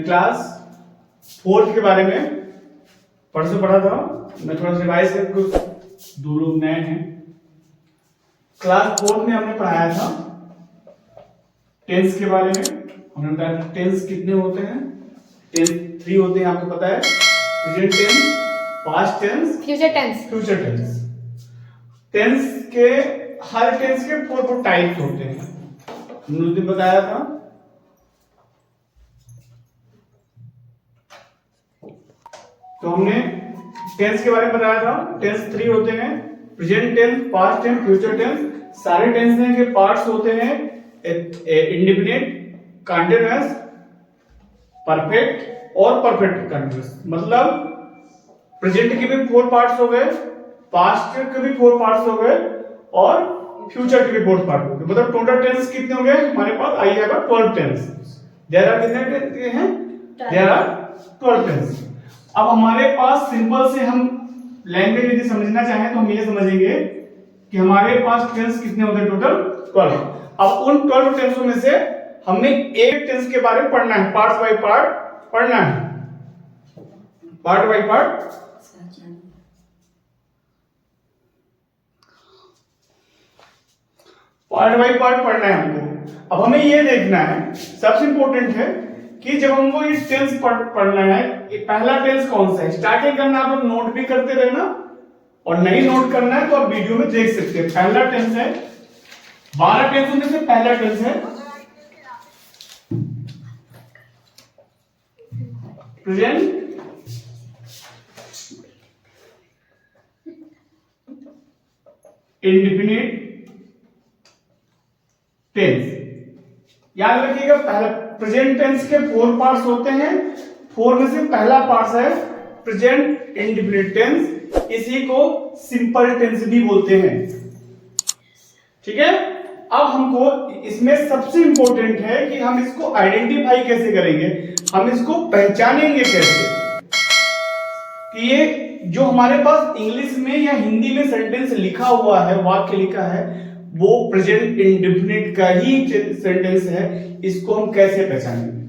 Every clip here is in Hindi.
क्लास 4 के बारे में परसों पढ़ा था। मैं थोड़ा सा रिवाइज कर, कुछ 2 लोग नए हैं। क्लास 4 में हमने पढ़ाया था टेंस के बारे में। हमने बताया टेंस कितने होते हैं। टेंस 3 होते हैं, आपको पता है। Present tense, past tense, future tense. Future tense. Tense के हर टेंस के 4 टाइप्स होते हैं, हमने उस दिन बताया था। तो हमने टेंस के बारे में बताया था। टेंस 3 होते हैं, present tense, past tense, future tense. सारे टेंस के पार्ट्स होते हैं इंडेफिनिट, कंटीन्यूअस, परफेक्ट और परफेक्ट कंटीन्यूअस। मतलब प्रेजेंट के भी 4 पार्ट्स हो गए, पास्ट के भी 4 पार्ट्स हो गए और फ्यूचर के भी 4 पार्ट हो गए। मतलब टोटल टेंस कितने हो गए हमारे पास? I have 12 tens. There are कितने टेंस हैं? There are 12 tens. अब हमारे पास सिंपल से हम लैंग्वेज यदि समझना चाहें तो हम ये समझेंगे कि हमारे पास टेंस कितने होते हैं? टोटल 12। अब उन 12 टेंसों में से हमें एक टेंस के बारे में पढ़ना है, पार्ट बाय पार्ट पढ़ना है, part by part. Part by part पढ़ना है हमको। अब हमें ये देखना है, सबसे इंपॉर्टेंट है कि जब हमको ये टेंस पढ़ना है, ये पहला टेंस कौन सा है। स्टार्टिंग करना आप नोट भी करते रहना, और नहीं नोट करना है तो आप वीडियो में देख सकते हैं। पहला टेंस है, 12 टेंसों में से पहला टेंस है प्रेजेंट इंडेफिनिट टेंस। याद रखिएगा, पहला प्रेजेंट टेंस के 4 पार्ट्स होते हैं। 4 में से पहला पार्ट है प्रेजेंट इंडेफिनिट टेंस। इसी को सिंपल टेंस भी बोलते हैं। ठीक है। अब हमको इसमें सबसे इंपॉर्टेंट है कि हम इसको आइडेंटिफाई कैसे करेंगे, हम इसको पहचानेंगे कैसे कि ये जो हमारे पास इंग्लिश में या हिंदी में सेंटेंस लिखा हुआ है, वाक्य लिखा है, वो प्रेजेंट इंडेफिनिट का ही सेंटेंस है। इसको हम कैसे पहचानेंगे?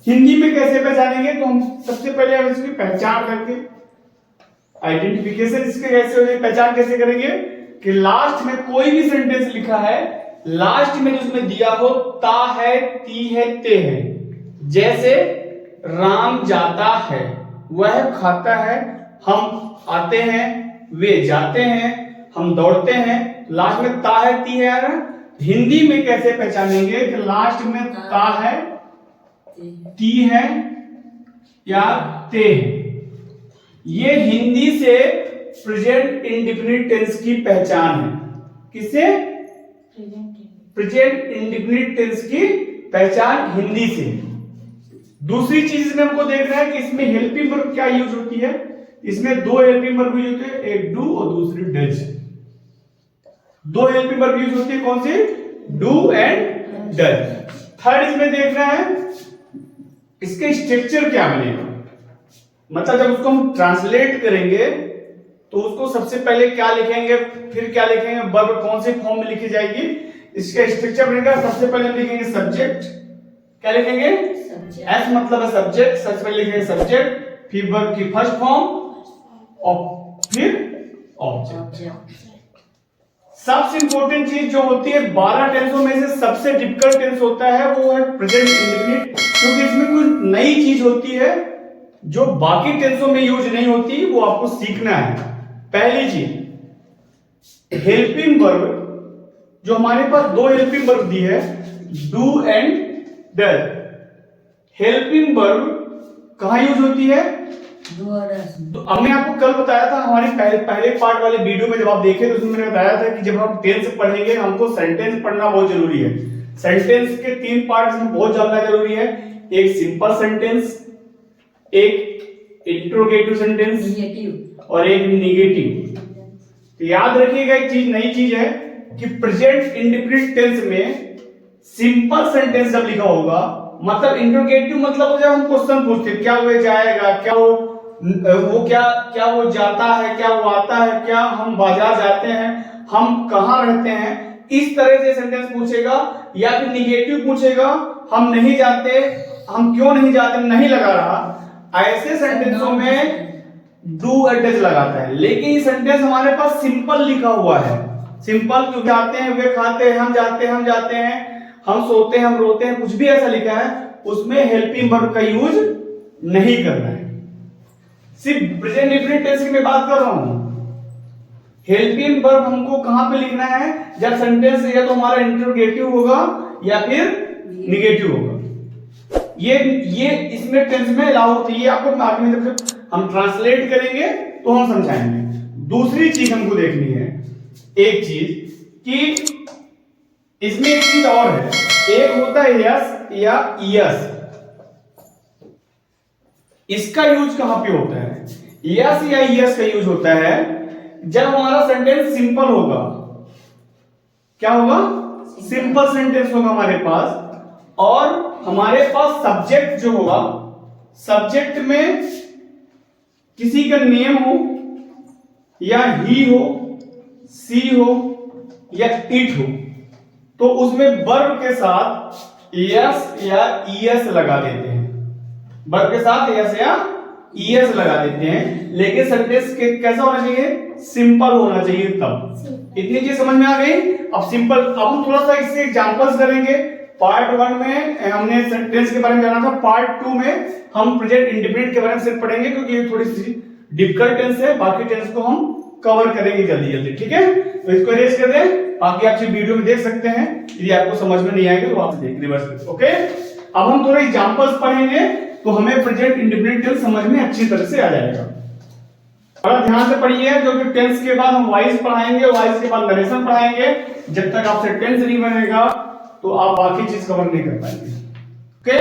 हिंदी में कैसे पहचानेंगे? तो हम सबसे पहले हम इसकी पहचान करके, आइडेंटिफिकेशन इसके कैसे हो जाए, पहचान कैसे करेंगे कि लास्ट में कोई भी सेंटेंस लिखा है, लास्ट में जिसमें दिया हो ता है, ती है, ते है। जैसे राम जाता है, वह खाता है, हम आते हैं, वे जाते हैं, हम दौड़ते हैं। लास्ट में ता है, ती है आ रहा। हिंदी में कैसे पहचानेंगे कि लास्ट में ता है, ती है या ते है? ये हिंदी से प्रेजेंट इंडेफिनिट टेंस की पहचान है। किससे? प्रेजेंट इंडेफिनिट टेंस की पहचान हिंदी से। दूसरी चीज इसमें हमको देखना है कि इसमें हेल्पिंग वर्ब क्या यूज होती है। इसमें 2 हेल्पिंग वर्ब यूज होते हैं, एक डू और दूसरी डज। 2 हेल्पिंग वर्ब यूज होती है, कौन सी? Do and does. थर्ड इसमें देखना है इसके स्ट्रक्चर क्या बनेगा। मतलब जब उसको हम ट्रांसलेट करेंगे तो उसको सबसे पहले क्या लिखेंगे, फिर क्या लिखेंगे, वर्ब कौन से फॉर्म में लिखी जाएगी, इसका स्ट्रक्चर बनेगा। सबसे पहले हम लिखेंगे सब्जेक्ट। क्या लिखेंगे? एस मतलब है सब्जेक्ट। सबसे पहले लिखेंगे सब्जेक्ट, फिर वर्ब की फर्स्ट फॉर्म और फिर ऑब्जेक्ट। सबसे इंपॉर्टेंट चीज जो होती है 12 टेंसों में से सबसे डिफिकल्ट टेंस होता है वो है प्रेजेंट इंडेफिनिट, क्योंकि इसमें कुछ नई चीज होती है जो बाकी टेंसों में यूज नहीं होती, वो आपको सीखना है। पहली चीज हेल्पिंग वर्ब, जो हमारे पास 2 हेल्पिंग वर्ब दी है, do and does. Helping verb कहां यूज होती है? तो हमने आपको कल बताया था हमारे पहले पार्ट वाले वीडियो में, जब आप देखे तो उसमें मैंने बताया था कि जब हम टेंस पढ़ेंगे हमको सेंटेंस पढ़ना बहुत जरूरी है। सेंटेंस के 3 पार्ट में बहुत जानना जरूरी है। एक सिंपल सेंटेंस, एक इंट्रोगेटिव सेंटेंस और एक निगेटिव। तो याद रखिएगा एक चीज, नई चीज है कि प्रेजेंट इंडेफिनिट टेंस में सिंपल सेंटेंस जब लिखा होगा, मतलब इंट्रोगेटिव मतलब जब हम क्वेश्चन पूछते क्या वो जाएगा, क्या वो क्या वो जाता है, क्या वो आता है, क्या हम बाजार जाते हैं, हम कहां रहते हैं, इस तरह से सेंटेंस पूछेगा। या फिर निगेटिव पूछेगा, हम नहीं जाते, हम क्यों नहीं जाते, नहीं लगा रहा, ऐसे सेंटेंसों में डू डज लगाता है। लेकिन ये सेंटेंस हमारे पास सिंपल लिखा हुआ है, सिंपल, क्योंकि आते हैं, वे खाते हैं, हम जाते हैं, हम जाते हैं, हम सोते हैं, हम रोते हैं, कुछ भी ऐसा लिखा है, उसमें हेल्पिंग वर्ब का यूज नहीं करना है। सिर्फ प्रेजेंट इंडेफिनिट टेंस की मैं बात कर रहा हूं। हेल्पिंग वर्ब हमको कहां पे लिखना है, जब सेंटेंस या तो हमारा इंटरोगेटिव होगा या फिर निगेटिव होगा। ये इसमें टेंस में अलाउ होती है। आपको आगे में जब हम ट्रांसलेट करेंगे तो हम समझाएंगे। दूसरी चीज हमको देखनी है, एक चीज कि इसमें एक चीज और है, एक होता है यस या यस। इसका यूज कहां पे होता है? यस या यस का यूज होता है जब हमारा सेंटेंस सिंपल होगा। क्या होगा? सिंपल सेंटेंस होगा हमारे पास, और हमारे पास सब्जेक्ट जो होगा, सब्जेक्ट में किसी का नेम हो, या ही हो, सी हो, या इट हो, तो उसमें वर्ब के साथ यस या ईएस लगा देते हैं। वर्ब के साथ यस या ईएस लगा देते हैं। लेकिन सेंटेंस कैसा होना चाहिए? सिंपल होना चाहिए। तब इतनी चीज समझ में आ गई। अब सिंपल, अब हम थोड़ा सा इससे एग्जांपल्स करेंगे। पार्ट 1 में हमने सेंटेंस के बारे में जाना था, पार्ट 2 में हम प्रेजेंट इंडेफिनिट के बारे में सिर्फ पढ़ेंगे, क्योंकि ये थोड़ी सी डिफिकल्ट टेंस है। बाकी टेंस को हम कवर करेंगे जल्दी जल्दी, ठीक है? तो इसको इरेज कर दें, बाकी आप वीडियो में देख सकते हैं। यदि आपको समझ में नहीं आएगा तो आप देख रिवर्स, ओके? अब हम थोड़े एग्जांपल्स पढ़ेंगे तो हमें प्रेजेंट इंडेफिनिट टेंस समझ में अच्छी तरह से आ जाएगा। बड़ा ध्यान से पढ़िए, जो कि टेंस के बाद हम वॉइस पढ़ाएंगे, वॉइस के बाद नरेशन पढ़ाएंगे। जब तक आपसे टेंस नहीं बनेगा तो आप बाकी चीज कवर नहीं कर पाएंगे, ओके?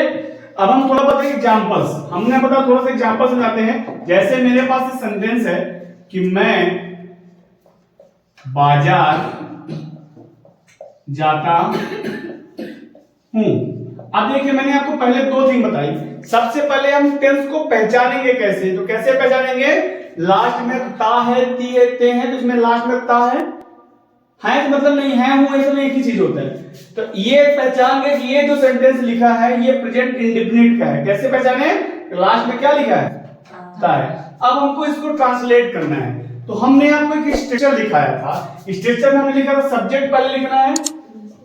अब हम थोड़ा बताएंगे एग्जांपल्स। हमने पता थोड़ा सा एग्जांपल्स लगाते हैं। जैसे मेरे पास सेंटेंस है कि मैं बाजार जाता हूं। अब देखिए, मैंने आपको पहले 2 थिंग बताई। सबसे पहले हम टेंस को पहचानेंगे कैसे, तो कैसे पहचानेंगे? लास्ट में ता है, ती है, ते है, तो इसमें लास्ट में ता है तो मतलब नहीं है, हूं, ऐसा नहीं, एक ही चीज होता है। तो ये पहचान गए कि ये जो सेंटेंस लिखा है ये प्रेजेंट इंडेफिनिट का है। कैसे पहचाने? लास्ट में क्या लिखा है? ता है। अब हमको इसको ट्रांसलेट करना है, तो हमने आपको एक स्ट्रक्चर दिखाया था। स्ट्रक्चर में हमने लिखा था सब्जेक्ट पहले लिखना है,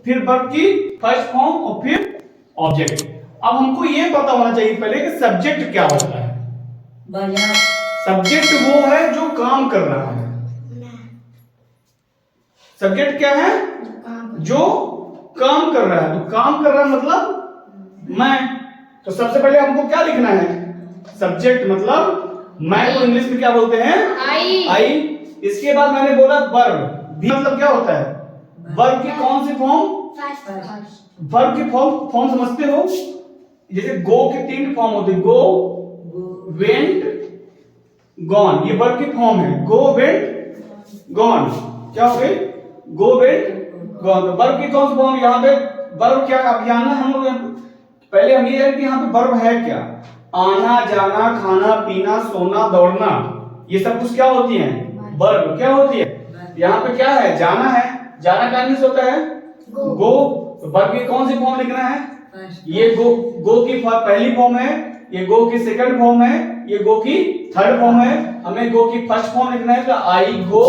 फिर वर्ब की फर्स्ट फॉर्म, और फिर ऑब्जेक्ट। अब हमको ये पता होना चाहिए पहले कि सब्जेक्ट क्या होता है। सब्जेक्ट वो है जो काम कर रहा है। सब्जेक्ट क्या है? जो काम कर रहा है। तो काम कर रहा है मतलब मैं। तो सबसे पहले हमको क्या लिखना है? सब्जेक्ट मतलब मैं को इंग्लिश में क्या बोलते हैं? आई। इसके बाद मैंने बोला वर्ब। भी मतलब क्या होता है? वर्ब की कौन सी फॉर्म? वर्ब की फॉर्म समझते हो? जैसे गो के 3 फॉर्म होते हैं, गो, वेंट, गॉन। ये वर्ब की फॉर्म है, गो, वेंट, गॉन। क्या हो गई? गो, वेंट, गॉन। तो वर्ब की कौन सी फॉर्म? यहाँ पे वर्ब क्या अभियान है। हम लोग पहले हम ये जाने कि यहाँ पे वर्ब है क्या? आना, जाना, खाना, पीना, सोना, दौड़ना, ये सब कुछ क्या होती है? वर्ब। क्या होती है? यहाँ पे क्या है? जाना है। जाना का इंग्लिश होता है गो। तो वर्ब की कौन सी फॉर्म लिखना है? ये गो की पहली फॉर्म है, ये गो की सेकंड फॉर्म है, ये गो की थर्ड फॉर्म है। हमें गो की फर्स्ट फॉर्म लिखना है, तो आई गो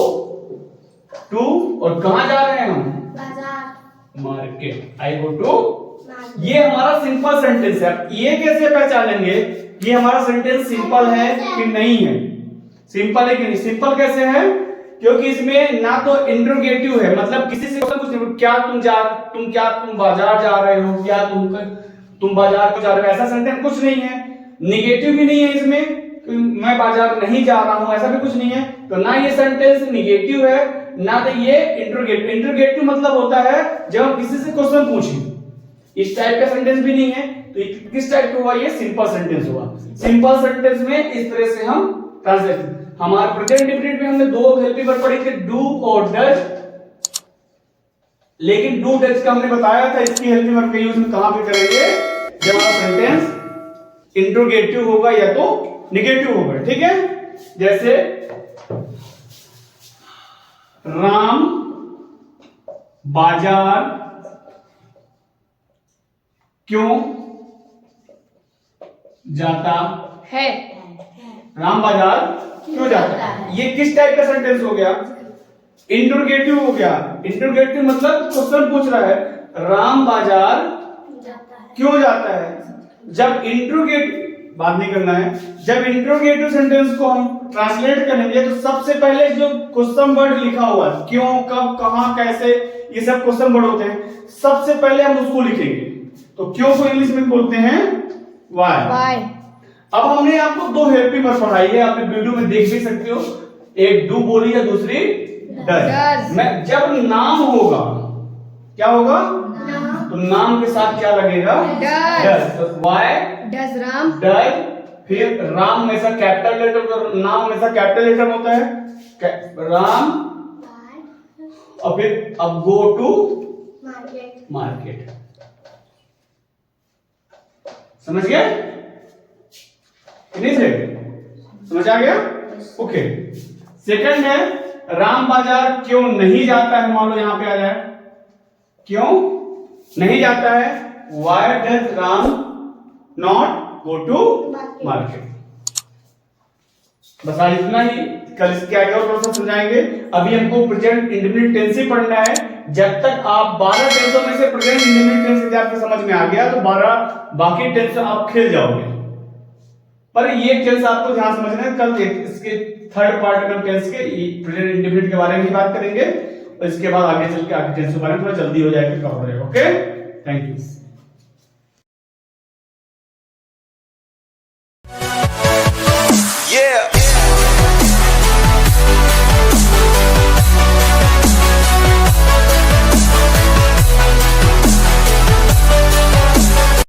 टू, और कहां जा रहे हैं हम? बाजार, मार्केट। I go to. ये हमारा सिंपल सेंटेंस है। ये कैसे पहचानेंगे ये हमारा सेंटेंस सिंपल है कि नहीं है? सिंपल है कि नहीं? सिंपल कैसे है? क्योंकि इसमें ना तो इंटरोगेटिव है, मतलब किसी से कुछ नहीं, क्या तुम बाजार जा रहे हो, क्या तुम बाजार को जा रहे हो, ऐसा सेंटेंस कुछ नहीं है। निगेटिव भी नहीं है इसमें, मैं बाजार नहीं जा रहा हूं, ऐसा भी कुछ नहीं है। तो ना ये सेंटेंस निगेटिव है, ना तो ये इंटरोगेटिव। इंटरोगेटिव मतलब होता है जब हम किसी से क्वेश्चन पूछें, इस टाइप का सेंटेंस भी नहीं है। तो किस टाइप का हुआ? ये सिंपल सेंटेंस हुआ। सिंपल सेंटेंस में इस तरह से हम ट्रांसलेट। हमारे प्रेजेंट इंडेफिनिट में हमने 2 हेल्पिंग वर्ब पढ़ी थी, डू और डज। लेकिन डू डज का हमने बताया था इसकी हेल्पिंग वर्ब का यूज हम कहां पे करेंगे? जब हमारा सेंटेंस इंटरोगेटिव होगा या तो निगेटिव होगा, ठीक है? जैसे राम बाजार क्यों जाता है। राम बाजार क्यों जाता है। ये किस टाइप का सेंटेंस हो गया, इंटरोगेटिव हो गया। इंटरोगेटिव मतलब क्वेश्चन पूछ रहा है राम बाजार क्यों जाता है। जब इंटरोगेटिव बात नहीं करना है, जब इंटरोगेटिव सेंटेंस को हम ट्रांसलेट करेंगे तो सबसे पहले जो क्वेश्चन वर्ड लिखा हुआ है, क्यों, कब, कहां, कैसे, ये सब क्वेश्चन वर्ड होते हैं, सबसे पहले हम उसको लिखेंगे। तो क्यों को इंग्लिश में बोलते हैं व्हाई। अब हमने आपको दो हेल्पिंग वर्ब पढ़ाई है, आप वीडियो में देख भी सकते हो, एक डू बोली है, दूसरी डज। मैं जब नाम होगा क्या होगा, तो नाम के साथ क्या लगेगा, डज। तो व्हाई डज राम, डज, फिर राम हमेशा कैपिटल लेटर, नाम हमेशा कैपिटल लेटर होता है, राम, और फिर अब गो टू मार्केट। समझ गए, समझ आ गया, ओके। सेकंड है राम बाजार क्यों नहीं जाता है, मान लो यहां पे आ जाए, क्यों नहीं जाता है, why does Ram not go to market. बस आज इतना ही, कल इसके आगे और थोड़ा सा समझाएंगे। अभी हमको प्रेजेंट इंडेफिनिट टेंस ही पढ़ना है। जब तक आप 12 टेंसों में से प्रेजेंट इंडेफिनिट टेंस यदि आपको समझ में आ गया तो 12 बाकी टेंस आप खेल जाओगे। पर ये टेंस आपको ध्यान समझना है, कल इसके थर्ड पार्ट में टेंस के प्रेजेंट इंडेफिनिट के बारे में ही बात करेंगे, और इसके बाद आगे चल के आगे टेंस के बारे में थोड़ा जल्दी हो जाएगा, कवर हो जाएगा। Okay, thank you.